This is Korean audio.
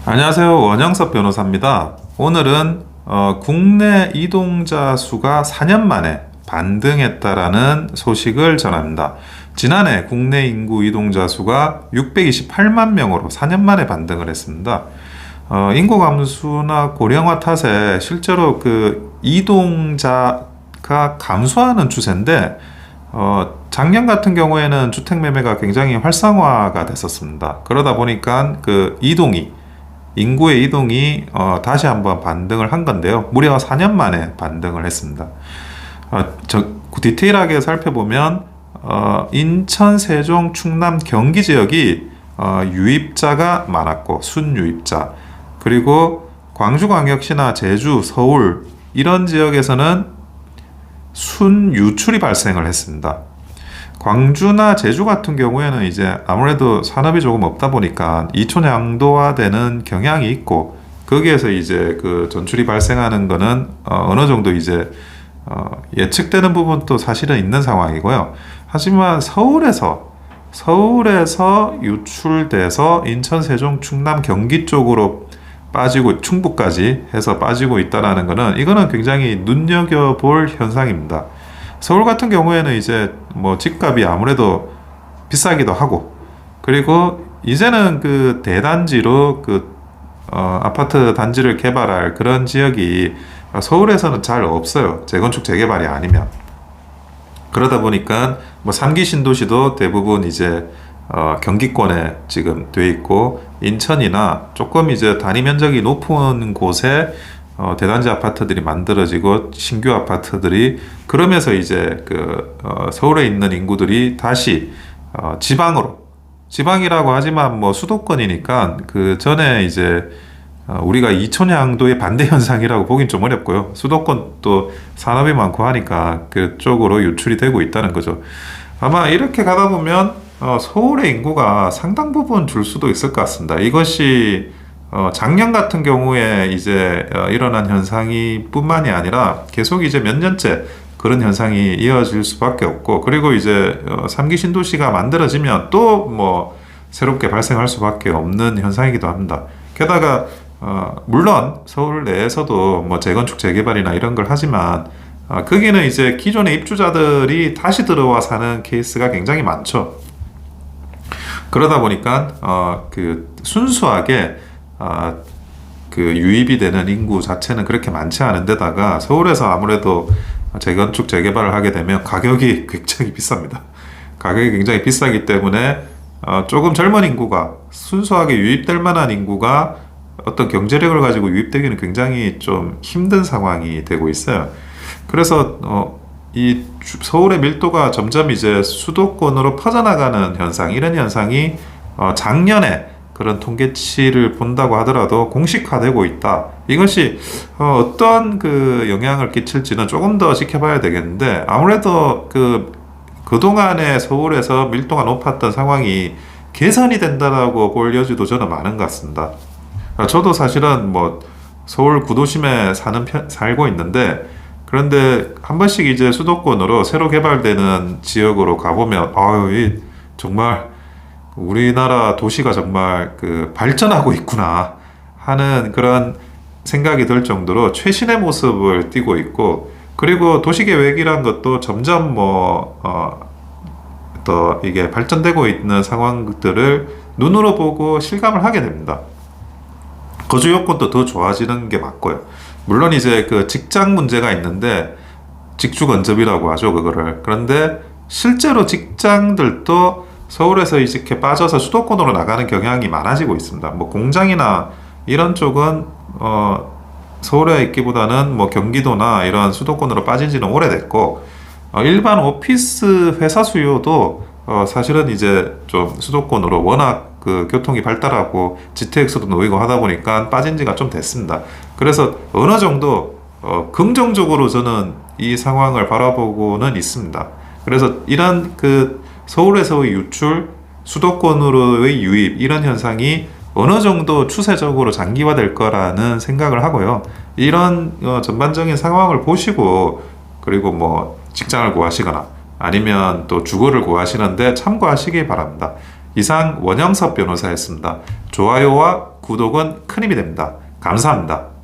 안녕하세요. 원영섭 변호사입니다. 오늘은 국내 이동자 수가 4년 만에 반등했다라는 소식을 전합니다. 지난해 국내 인구 이동자 수가 628만 명으로 4년 만에 반등을 했습니다. 인구 감소나 고령화 탓에 실제로 그 이동자가 감소하는 추세인데 작년 같은 경우에는 주택 매매가 굉장히 활성화가 됐었습니다. 그러다 보니까 그 인구의 이동이 다시 한번 반등을 한 건데요. 무려 4년 만에 반등을 했습니다. 디테일하게 살펴보면 인천, 세종, 충남, 경기 지역이 유입자가 많았고 순유입자, 그리고 광주광역시나 제주, 서울 이런 지역에서는 순유출이 발생을 했습니다. 광주나 제주 같은 경우에는 이제 아무래도 산업이 조금 없다 보니까 이촌양도화되는 경향이 있고, 거기에서 이제 그 전출이 발생하는 거는 어느 정도 이제 예측되는 부분도 사실은 있는 상황이고요. 하지만 서울에서 유출돼서 인천, 세종, 충남, 경기 쪽으로 빠지고 충북까지 해서 빠지고 있다라는 거는, 이거는 굉장히 눈여겨볼 현상입니다. 서울 같은 경우에는 이제 뭐 집값이 아무래도 비싸기도 하고, 그리고 이제는 그 대단지로 아파트 단지를 개발할 그런 지역이 서울에서는 잘 없어요. 재건축 재개발이 아니면. 그러다 보니까 뭐 3기 신도시도 대부분 이제 경기권에 지금 돼 있고, 인천이나 조금 이제 단위 면적이 높은 곳에 대단지 아파트들이 만들어지고 신규 아파트들이, 그러면서 이제 서울에 있는 인구들이 다시 지방이라고 하지만 뭐 수도권이니까 그 전에 이제 우리가 이촌양도의 반대 현상이라고 보긴 좀 어렵고요. 수도권 또 산업이 많고 하니까 그쪽으로 유출이 되고 있다는 거죠. 아마 이렇게 가다 보면 서울의 인구가 상당 부분 줄 수도 있을 것 같습니다. 이것이 작년 같은 경우에 이제 일어난 현상이 뿐만이 아니라 계속 이제 몇 년째 그런 현상이 이어질 수밖에 없고, 그리고 이제 3기 신도시가 만들어지면 또 뭐 새롭게 발생할 수밖에 없는 현상이기도 합니다. 게다가 물론 서울 내에서도 뭐 재건축 재개발이나 이런 걸 하지만 거기는 이제 기존의 입주자들이 다시 들어와 사는 케이스가 굉장히 많죠. 그러다 보니까 순수하게 유입이 되는 인구 자체는 그렇게 많지 않은 데다가, 서울에서 아무래도 재건축 재개발을 하게 되면 가격이 굉장히 비쌉니다. 가격이 굉장히 비싸기 때문에 조금 젊은 인구가, 순수하게 유입될 만한 인구가 어떤 경제력을 가지고 유입되기는 굉장히 좀 힘든 상황이 되고 있어요. 그래서 이 서울의 밀도가 점점 이제 수도권으로 퍼져나가는 현상, 이런 현상이 작년에 그런 통계치를 본다고 하더라도 공식화되고 있다. 이것이 어떤 영향을 끼칠지는 조금 더 지켜봐야 되겠는데, 아무래도 그동안에 서울에서 밀도가 높았던 상황이 개선이 된다라고 볼 여지도 저는 많은 것 같습니다. 저도 사실은 뭐 서울 구도심에 살고 있는데, 그런데 한 번씩 이제 수도권으로 새로 개발되는 지역으로 가보면 정말 우리나라 도시가 정말 발전하고 있구나 하는 그런 생각이 들 정도로 최신의 모습을 띠고 있고, 그리고 도시계획이란 것도 점점 또 이게 발전되고 있는 상황들을 눈으로 보고 실감을 하게 됩니다. 거주 여건도 더 좋아지는 게 맞고요. 물론 이제 직장 문제가 있는데, 직주근접이라고 하죠, 그거를. 그런데 실제로 직장들도 서울에서 이렇게 빠져서 수도권으로 나가는 경향이 많아지고 있습니다. 뭐 공장이나 이런 쪽은 서울에 있기보다는 뭐 경기도나 이런 수도권으로 빠진 지는 오래됐고, 일반 오피스 회사 수요도 사실은 이제 좀 수도권으로 워낙 교통이 발달하고 GTX도 놓이고 하다 보니까 빠진 지가 좀 됐습니다. 그래서 어느 정도 긍정적으로 저는 이 상황을 바라보고는 있습니다. 그래서 이런 서울에서의 유출, 수도권으로의 유입, 이런 현상이 어느 정도 추세적으로 장기화될 거라는 생각을 하고요. 이런 전반적인 상황을 보시고, 그리고 뭐 직장을 구하시거나 아니면 또 주거를 구하시는데 참고하시기 바랍니다. 이상 원영섭 변호사였습니다. 좋아요와 구독은 큰 힘이 됩니다. 감사합니다.